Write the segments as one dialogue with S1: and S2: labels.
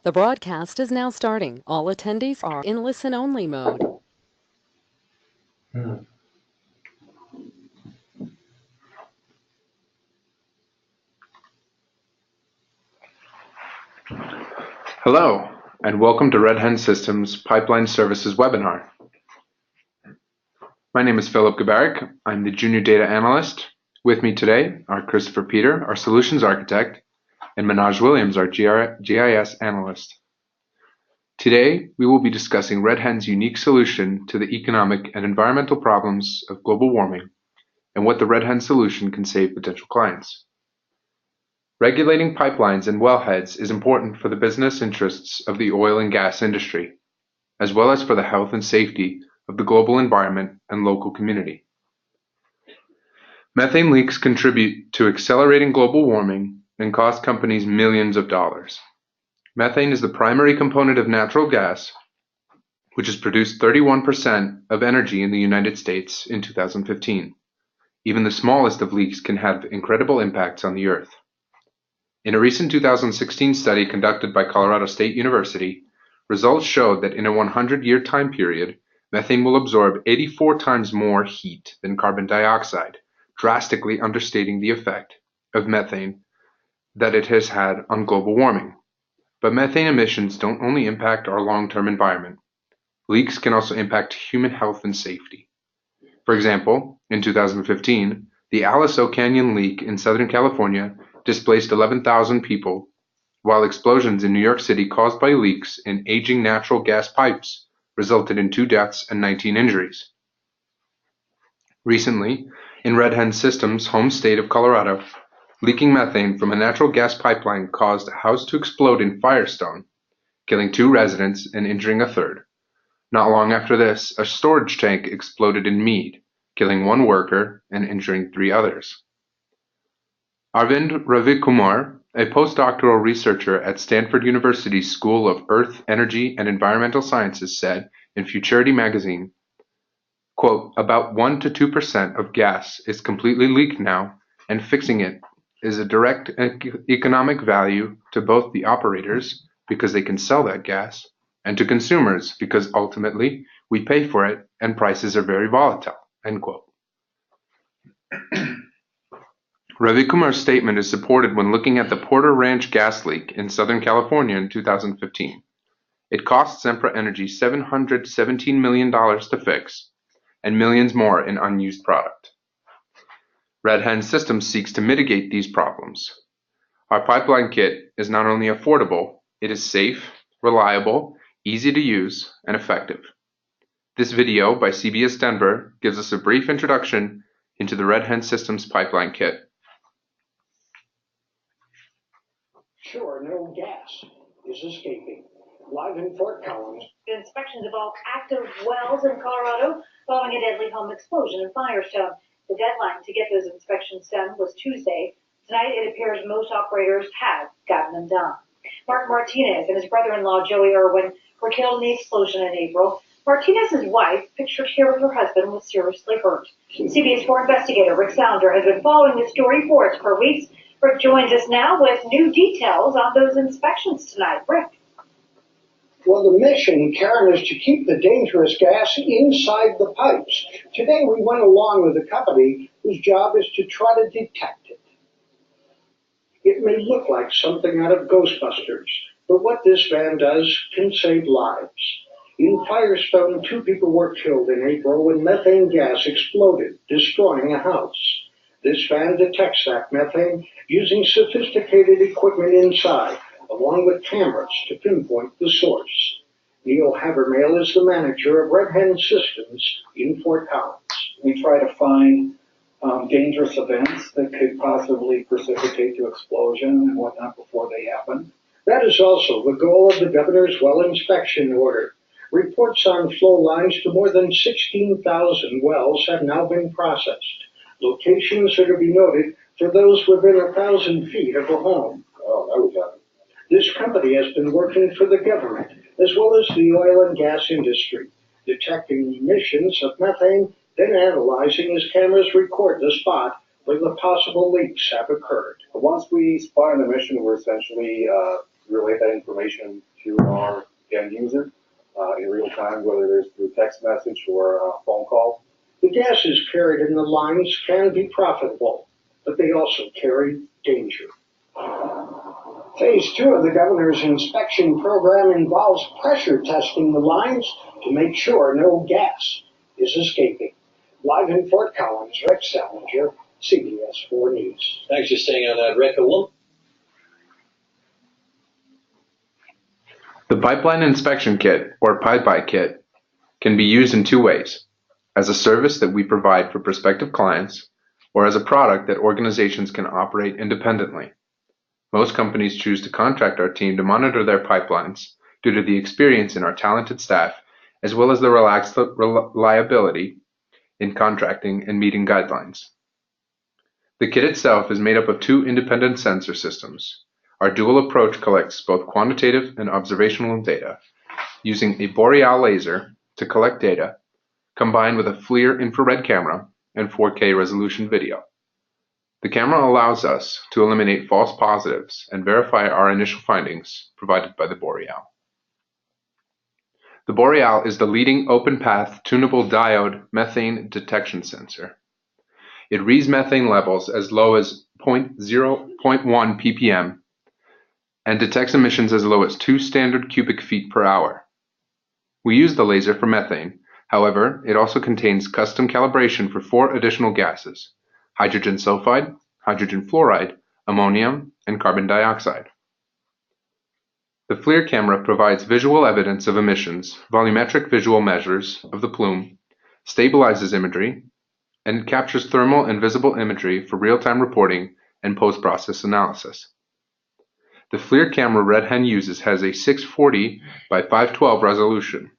S1: The broadcast is now starting. All attendees are in listen-only mode.
S2: Hello, and welcome to Red Hen Systems Pipeline Services webinar. My name is Philip Gabarik. I'm the Junior Data Analyst. With me today are Christopher Peter, our Solutions Architect, and Manoj Williams, our GIS Analyst. Today, we will be discussing Red Hen's unique solution to the economic and environmental problems of global warming and what the Red Hen solution can save potential clients. Regulating pipelines and wellheads is important for the business interests of the oil and gas industry, as well as for the health and safety of the global environment and local community. Methane leaks contribute to accelerating global warming and cost companies millions of dollars. Methane is the primary component of natural gas, which has produced 31% of energy in the United States in 2015. Even the smallest of leaks can have incredible impacts on the Earth. In a recent 2016 study conducted by Colorado State University, results showed that in a 100-year time period, methane will absorb 84 times more heat than carbon dioxide, drastically understating the effect of methane that it has had on global warming. But methane emissions don't only impact our long-term environment. Leaks can also impact human health and safety. For example, in 2015, the Aliso Canyon leak in Southern California displaced 11,000 people, while explosions in New York City caused by leaks in aging natural gas pipes resulted in 2 deaths and 19 injuries. Recently, in Red Hen Systems' home state of Colorado, leaking methane from a natural gas pipeline caused a house to explode in Firestone, killing 2 residents and injuring a third. Not long after this, a storage tank exploded in Mead, killing 1 worker and injuring 3 others. Arvind Ravikumar, a postdoctoral researcher at Stanford University's School of Earth, Energy, and Environmental Sciences, said in Futurity magazine, quote, "About 1 to 2% of gas is completely leaked now, and fixing it is a direct economic value to both the operators, because they can sell that gas, and to consumers, because ultimately we pay for it and prices are very volatile," end quote. Ravikumar's statement is supported when looking at the Porter Ranch gas leak in Southern California in 2015. It cost Sempra Energy $717 million to fix, and millions more in unused product. Red Hen Systems seeks to mitigate these problems. Our pipeline kit is not only affordable, it is safe, reliable, easy to use, and effective. This video by CBS Denver gives us a brief introduction into the Red Hen Systems pipeline kit.
S3: Sure, no gas is escaping. Live in Fort Collins.
S4: Inspections of all active wells in Colorado following a deadly home explosion in Firestone. The deadline to get those inspections done was Tuesday. Tonight, it appears most operators have gotten them done. Mark Martinez and his brother-in-law, Joey Irwin, were killed in the explosion in April. Martinez's wife, pictured here with her husband, was seriously hurt. CBS 4 investigator Rick Sounder has been following the story for us for weeks. Rick joins us now with new details on those inspections tonight. Rick.
S3: Well, the mission, Karen, is to keep the dangerous gas inside the pipes. Today, we went along with a company whose job is to try to detect it. It may look like something out of Ghostbusters, but what this van does can save lives. In Firestone, 2 people were killed in April when methane gas exploded, destroying a house. This van detects that methane using sophisticated equipment inside, along with cameras to pinpoint the source. Neil Habermail is the manager of Red Hen Systems in Fort Collins.
S5: We try to find dangerous events that could possibly precipitate to explosion and whatnot before they happen.
S3: That is also the goal of the governor's well inspection order. Reports on flow lines to more than 16,000 wells have now been processed. Locations are to be noted for those within 1,000 feet of a home.
S5: Oh, that would happen.
S3: This company has been working for the government as well as the oil and gas industry, detecting emissions of methane, then analyzing as cameras record the spot where the possible leaks have occurred.
S5: Once we spot an emission, we're essentially
S6: relay that information to our end user in real time, whether it's through text message or a phone call.
S3: The gases carried in the lines can be profitable, but they also carry danger. Phase 2 of the governor's inspection program involves pressure testing the lines to make sure no gas is escaping. Live in Fort Collins, Rick Salinger, CBS 4 News.
S7: Thanks for staying on that, Rick.
S2: The Pipeline Inspection Kit, or PiPi Kit, can be used in two ways: as a service that we provide for prospective clients, or as a product that organizations can operate independently. Most companies choose to contract our team to monitor their pipelines due to the experience in our talented staff, as well as the relaxed reliability in contracting and meeting guidelines. The kit itself is made up of two independent sensor systems. Our dual approach collects both quantitative and observational data, using a Boreal laser to collect data, combined with a FLIR infrared camera and 4K resolution video. The camera allows us to eliminate false positives and verify our initial findings provided by the Boreal. The Boreal is the leading open-path tunable diode methane detection sensor. It reads methane levels as low as 0.1 ppm and detects emissions as low as 2 standard cubic feet per hour. We use the laser for methane. However, it also contains custom calibration for 4 additional gases: hydrogen sulfide, hydrogen fluoride, ammonium, and carbon dioxide. The FLIR camera provides visual evidence of emissions, volumetric visual measures of the plume, stabilizes imagery, and captures thermal and visible imagery for real-time reporting and post-process analysis. The FLIR camera Red Hen uses has a 640 by 512 resolution,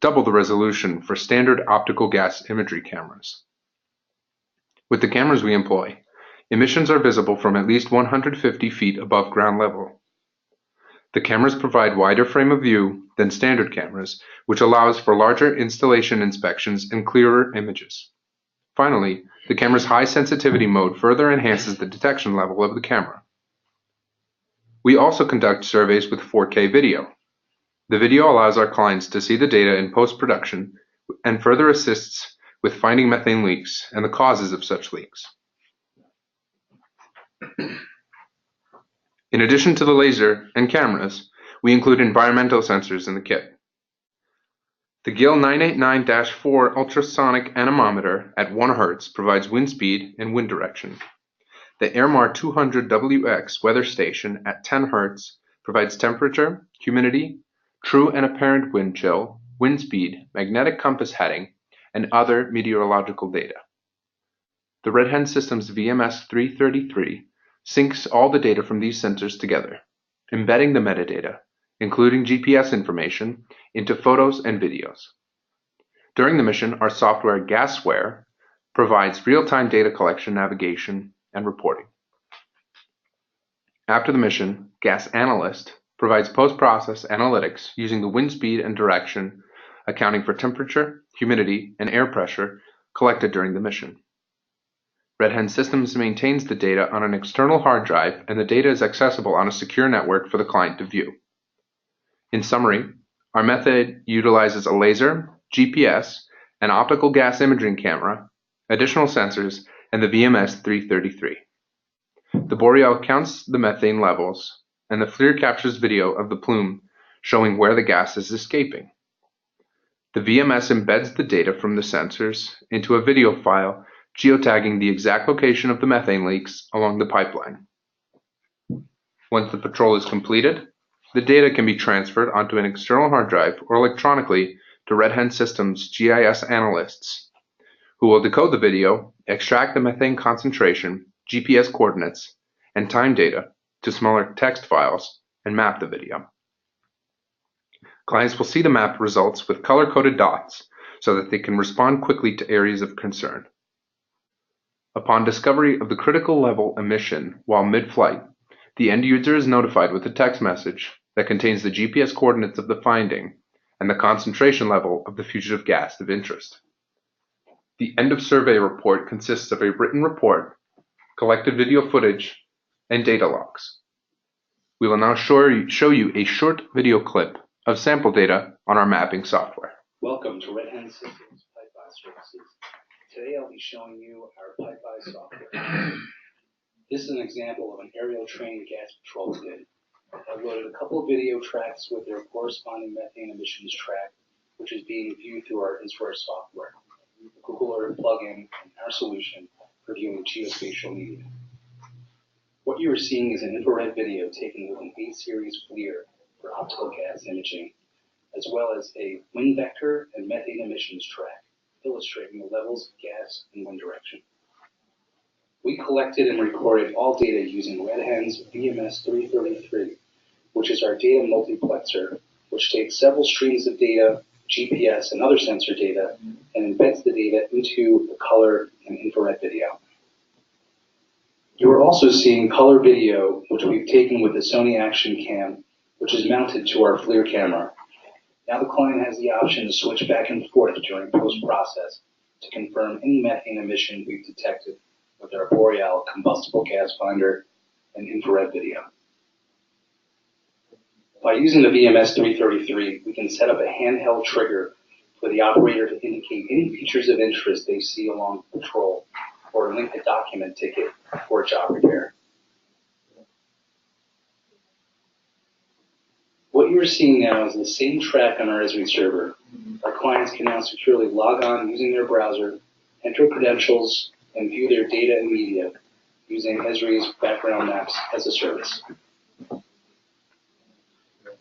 S2: double the resolution for standard optical gas imagery cameras. With the cameras we employ, emissions are visible from at least 150 feet above ground level. The cameras provide wider frame of view than standard cameras, which allows for larger installation inspections and clearer images. Finally, the camera's high sensitivity mode further enhances the detection level of the camera. We also conduct surveys with 4K video. The video allows our clients to see the data in post-production and further assists with finding methane leaks and the causes of such leaks. In addition to the laser and cameras, we include environmental sensors in the kit. The GIL 989-4 ultrasonic anemometer at 1 Hz provides wind speed and wind direction. The Airmar 200WX weather station at 10 Hz provides temperature, humidity, true and apparent wind chill, wind speed, magnetic compass heading, and other meteorological data. The Red Hen System's VMS 333 syncs all the data from these sensors together, embedding the metadata, including GPS information, into photos and videos. During the mission, our software Gasware provides real-time data collection, navigation, and reporting. After the mission, Gas Analyst provides post-process analytics using the wind speed and direction, accounting for temperature, humidity, and air pressure collected during the mission. Red Hen Systems maintains the data on an external hard drive, and the data is accessible on a secure network for the client to view. In summary, our method utilizes a laser, GPS, an optical gas imaging camera, additional sensors, and the VMS 333. The Boreal counts the methane levels, and the FLIR captures video of the plume showing where the gas is escaping. The VMS embeds the data from the sensors into a video file geotagging the exact location of the methane leaks along the pipeline. Once the patrol is completed, the data can be transferred onto an external hard drive or electronically to Red Hen Systems GIS analysts, who will decode the video, extract the methane concentration, GPS coordinates, and time data to smaller text files, and map the video. Clients will see the map results with color-coded dots so that they can respond quickly to areas of concern. Upon discovery of the critical level emission while mid-flight, the end user is notified with a text message that contains the GPS coordinates of the finding and the concentration level of the fugitive gas of interest. The end of survey report consists of a written report, collected video footage, and data logs. We will now show you a short video clip of sample data on our mapping software.
S7: Welcome to Red Hen Systems Pipe-Eye Services. Today I'll be showing you our Pipe-Eye software. This is an example of an aerial train gas patrol we did. I loaded a couple of video tracks with their corresponding methane emissions track, which is being viewed through our infrared software, the Google Earth plugin, and our solution for viewing geospatial media. What you are seeing is an infrared video taken with an A-series FLIR for optical gas imaging, as well as a wind vector and methane emissions track, illustrating the levels of gas and wind direction. We collected and recorded all data using Red Hen's VMS 333, which is our data multiplexer, which takes several streams of data, GPS, and other sensor data, and embeds the data into the color and infrared video. You are also seeing color video, which we've taken with the Sony Action Cam, which is mounted to our FLIR camera. Now the client has the option to switch back and forth during post-process to confirm any methane emission we've detected with our Boreal combustible gas finder and infrared video. By using the VMS 333, we can set up a handheld trigger for the operator to indicate any features of interest they see along patrol, or link a document ticket for a job repair. What you are seeing now is the same track on our Esri server. Our clients can now securely log on using their browser, enter credentials, and view their data and media using Esri's background maps as a service.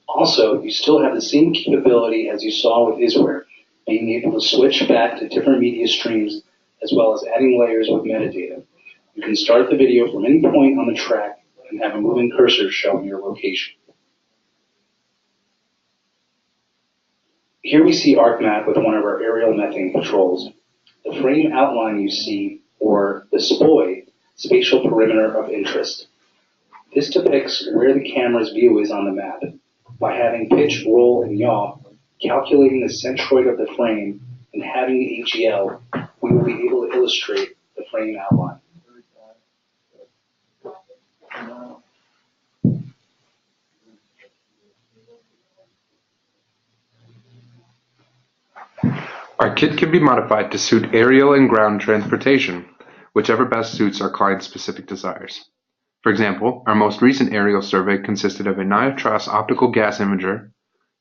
S7: Also, you still have the same capability as you saw with Isware, being able to switch back to different media streams as well as adding layers with metadata. You can start the video from any point on the track and have a moving cursor showing your location. Here we see ArcMap with one of our aerial methane patrols. The frame outline you see, or the SPOI, Spatial Perimeter of Interest. This depicts where the camera's view is on the map. By having pitch, roll, and yaw, calculating the centroid of the frame, and having the AGL, we will be able to illustrate the frame outline.
S2: Our kit can be modified to suit aerial and ground transportation, whichever best suits our client's specific desires. For example, our most recent aerial survey consisted of a Niatros optical gas imager,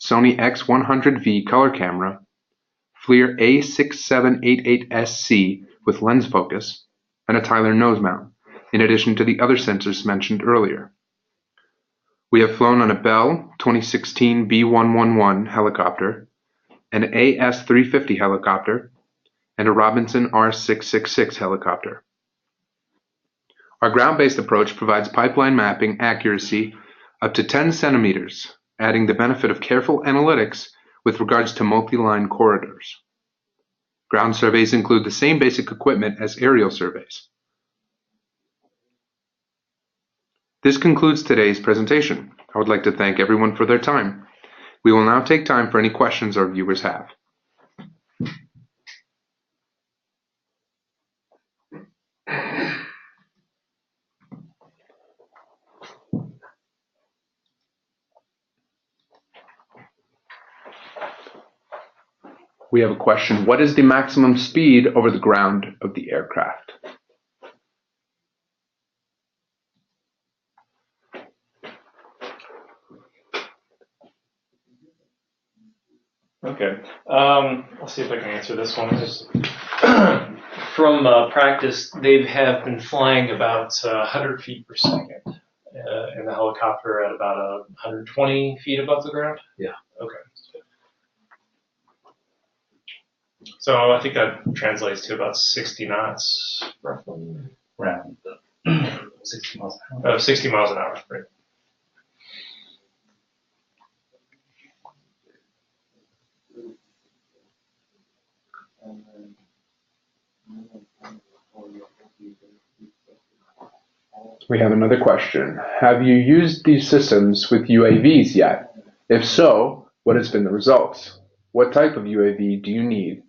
S2: Sony X100V color camera, FLIR A6788SC with lens focus, and a Tyler nose mount, in addition to the other sensors mentioned earlier. We have flown on a Bell 2016 B111 helicopter, an AS350 helicopter, and a Robinson R666 helicopter. Our ground-based approach provides pipeline mapping accuracy up to 10 centimeters, adding the benefit of careful analytics with regards to multi-line corridors. Ground surveys include the same basic equipment as aerial surveys. This concludes today's presentation. I would like to thank everyone for their time. We will now take time for any questions our viewers have. We have a question. What is the maximum speed over the ground of the aircraft?
S8: Okay, let's see if I can answer this one. Just from practice, they have been flying about 100 feet per second in the helicopter at about 120 feet above the ground?
S7: Yeah.
S8: Okay. So I think that translates to about 60 knots, roughly.
S7: Round
S8: 60 miles an hour. 60 miles an hour, right.
S2: We have another question. Have you used these systems with UAVs yet? If so, what has been the results? What type of UAV do you need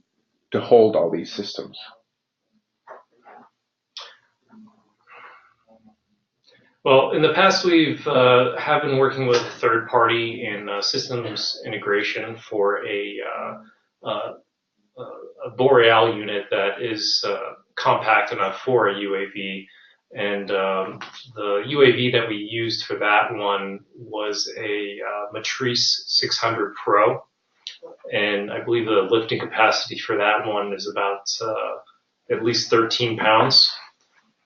S2: to hold all these systems?
S8: Well, in the past, we've have been working with a third party in systems integration for a Boreal unit that is compact enough for a UAV. And the UAV that we used for that one was a Matrice 600 Pro. And I believe the lifting capacity for that one is about at least 13 pounds.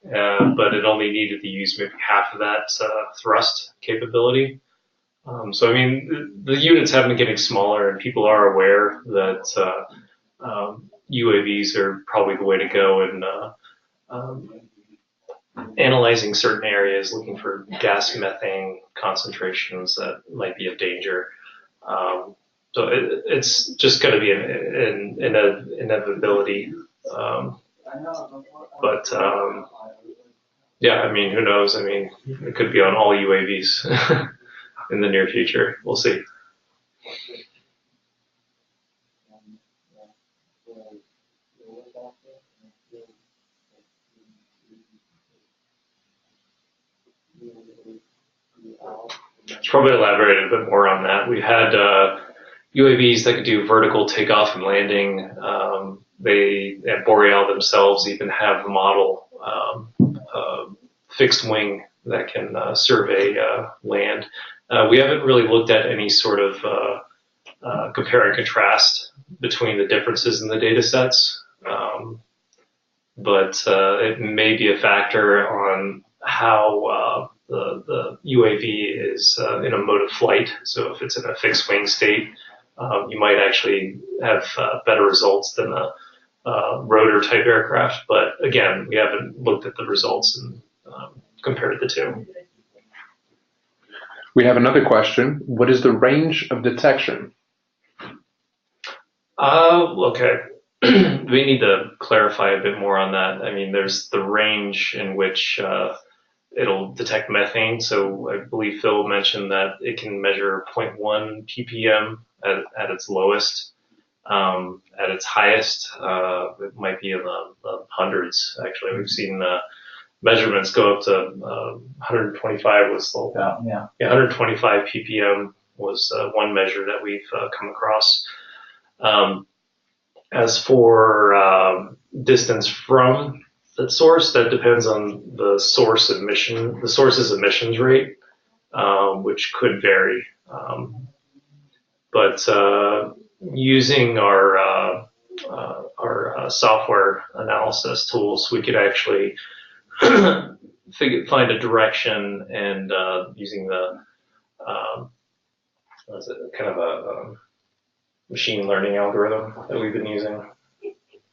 S8: But it only needed to use maybe half of that thrust capability. So, I mean, the units have been getting smaller, and people are aware that UAVs are probably the way to go in analyzing certain areas, looking for gas methane concentrations that might be of danger. So it's just going to be an inevitability. But yeah, I mean, who knows? I mean, it could be on all UAVs in the near future. We'll see. Should probably elaborate a bit more on that. We had UAVs that could do vertical takeoff and landing. They at Boreal themselves even have a model fixed wing that can survey land. We haven't really looked at any sort of compare and contrast between the differences in the data sets, but it may be a factor on how the UAV is in a mode of flight. So if it's in a fixed wing state, you might actually have better results than a rotor type aircraft. But again, we haven't looked at the results and compared the two.
S2: We have another question. What is the range of detection?
S8: Okay. We need to clarify a bit more on that. I mean, there's the range in which it'll detect methane. So I believe Phil mentioned that it can measure 0.1 ppm at its lowest. At its highest, it might be in the hundreds. Actually, we've seen measurements go up to 125 was yeah, 125 ppm was one measure that we've come across. As for distance from the source, that depends on the source's emissions rate, which could vary. But using our software analysis tools, we could actually find a direction, and using the kind of a machine learning algorithm that we've been using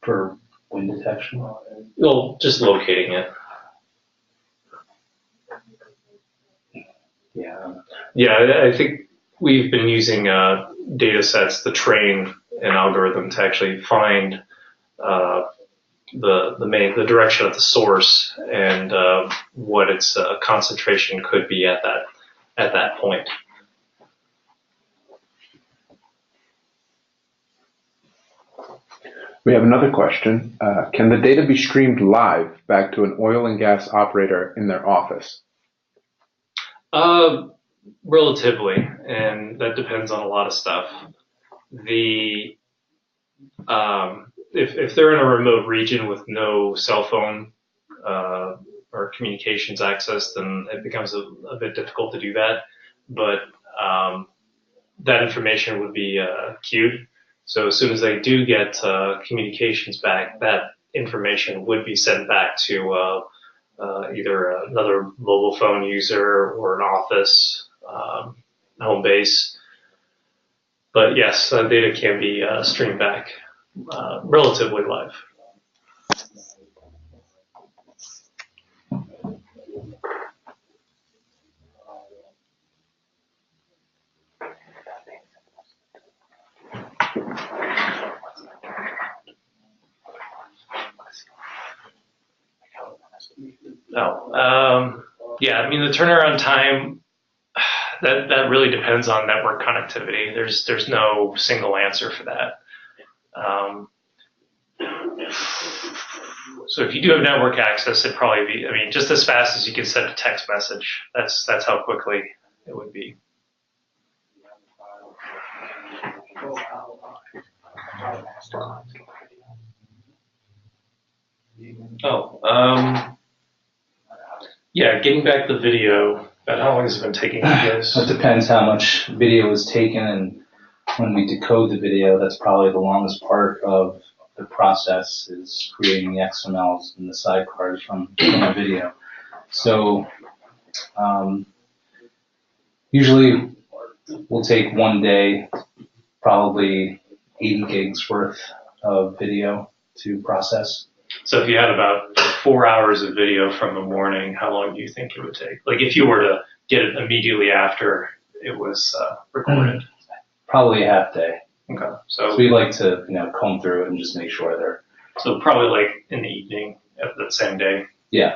S7: For wind detection?
S8: well, just locating it. Yeah, I think we've been using data sets to train an algorithm to actually find the direction of the source and what its concentration could be at that point.
S2: We have another question. Can the data be streamed live back to an oil and gas operator in their office?
S8: Relatively, and that depends on a lot of stuff. If they're in a remote region with no cell phone or communications access, then it becomes a bit difficult to do that. But that information would be queued. So as soon as they do get communications back, that information would be sent back to either another mobile phone user or an office home base. But yes, data can be streamed back relatively live. Yeah, I mean, the turnaround time, that really depends on network connectivity. There's no single answer for that. So if you do have network access, it'd probably be, I mean, just as fast as you can send a text message. That's how quickly it would be. Yeah, getting back the video. About how long has it been taking you guys?
S9: It depends how much video is taken, and when we decode the video, that's probably the longest part of the process, is creating the XMLs and the sidecars from the video. So usually we'll take one day, probably 80 gigs worth of video to process.
S8: So if you had about 4 hours of video from the morning, how long do you think it would take? Like if you were to get it immediately after it was recorded?
S9: Probably a half day.
S8: Okay. So
S9: we'd like to, comb through it and just make sure they're.
S8: So probably like in the evening of that same day.
S9: Yeah.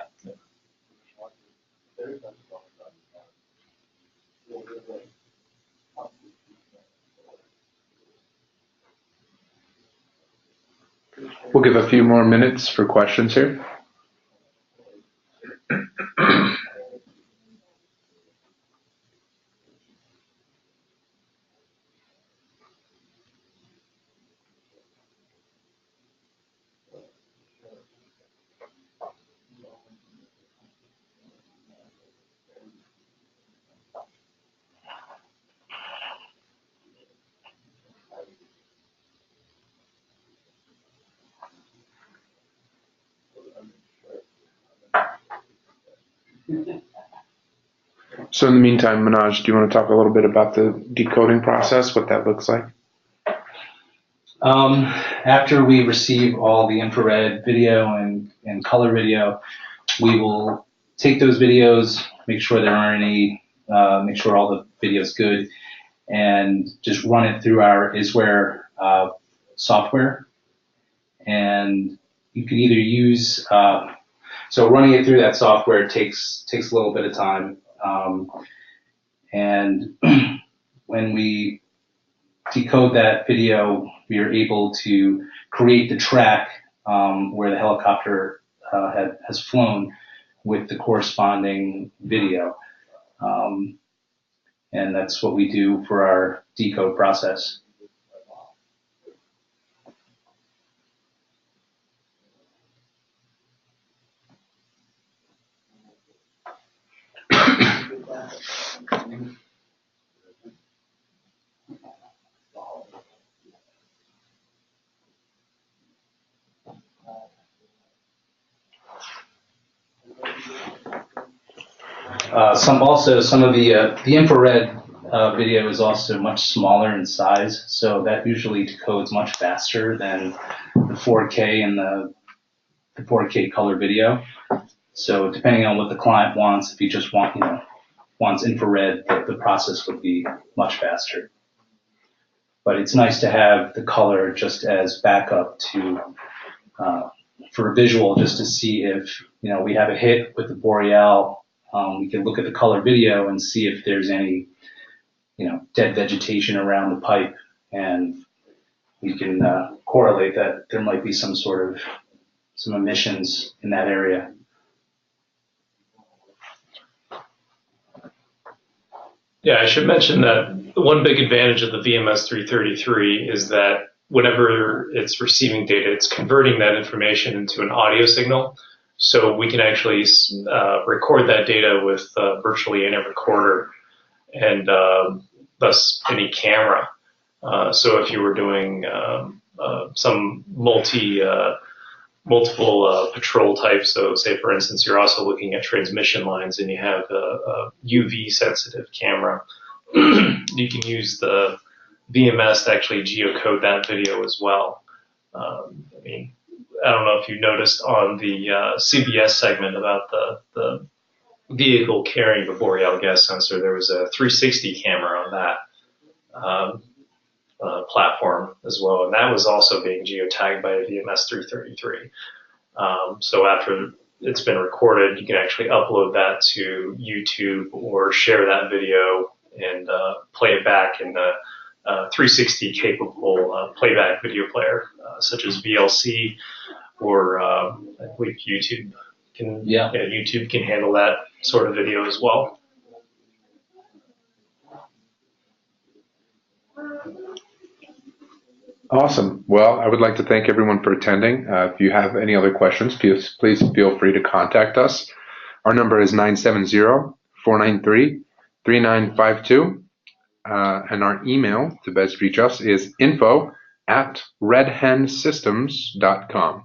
S2: We'll give a few more minutes for questions here. So in the meantime, Manoj, do you want to talk a little bit about the decoding process, what that looks like?
S9: After we receive all the infrared video and color video, we will take those videos, make sure there aren't any, make sure all the video's good, and just run it through our Isware software. And you can either use, so running it through that software takes a little bit of time. And when we decode that video, we are able to create the track where the helicopter has flown with the corresponding video. And that's what we do for our decode process. Some of the infrared video is also much smaller in size, so that usually decodes much faster than the 4K and the 4K color video. So depending on what the client wants, if you just wants infrared, the process would be much faster. But it's nice to have the color just as backup to for a visual, just to see if we have a hit with the Boreal. We can look at the color video and see if there's any dead vegetation around the pipe, and we can correlate that there might be some emissions in that area.
S8: Yeah, I should mention that one big advantage of the VMS 333 is that whenever it's receiving data, it's converting that information into an audio signal. So we can actually record that data with virtually any recorder and thus any camera. So if you were doing some multiple patrol types, so say for instance you're also looking at transmission lines and you have a UV sensitive camera, you can use the VMS to actually geocode that video as well. I don't know if you noticed on the CBS segment about the vehicle carrying the Boreal gas sensor, there was a 360 camera on that platform as well, and that was also being geotagged by a VMS 333. So after it's been recorded, you can actually upload that to YouTube or share that video and play it back in the 360 capable playback video player, such as VLC or I believe YouTube can YouTube can handle that sort of video as well.
S2: Awesome. Well, I would like to thank everyone for attending. If you have any other questions, please feel free to contact us. Our number is 970-493-3952. And our email to best reach us is info@redhensystems.com.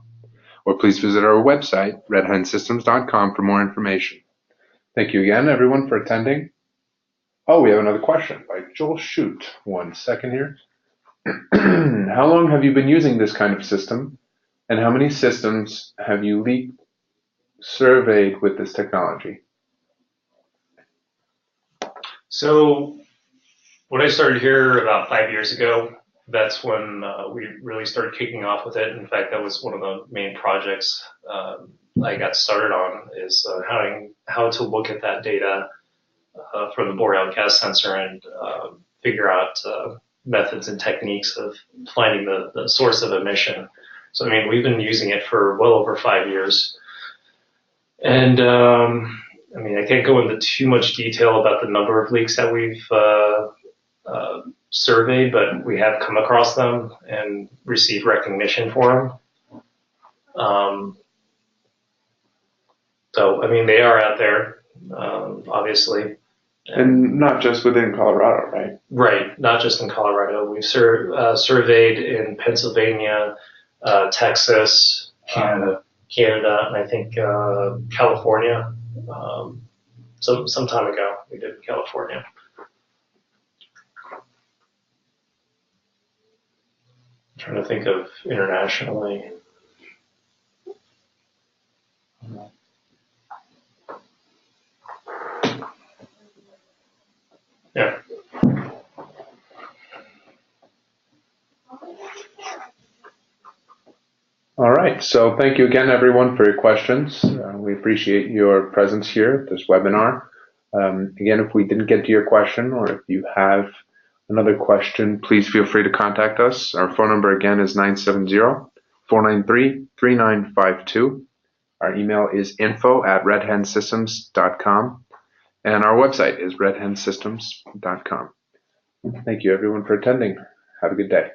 S2: Or please visit our website, redhensystems.com, for more information. Thank you again, everyone, for attending. Oh, we have another question by Joel Shoot. 1 second here. How long have you been using this kind of system, and how many systems have you surveyed with this technology?
S8: So when I started here about 5 years ago, that's when we really started kicking off with it. In fact, that was one of the main projects I got started on, is how to look at that data from the Boreal gas sensor and figure out methods and techniques of finding the source of emission. So, I mean, we've been using it for well over 5 years. And, I mean, I can't go into too much detail about the number of leaks that we've surveyed, but we have come across them and received recognition for them. So, I mean, they are out there, obviously.
S2: And not just within Colorado, right?
S8: Right, not just in Colorado. We've surveyed in Pennsylvania, Texas, Canada, and I think California. Some time ago, we did in California. I'm trying to think of internationally. Yeah.
S2: All right. So thank you again, everyone, for your questions. We appreciate your presence here at this webinar. Again, if we didn't get to your question, or if you have another question, please feel free to contact us. Our phone number again is 970-493-3952. Our email is info@redhensystems.com. And our website is redhensystems.com. Thank you, everyone, for attending. Have a good day.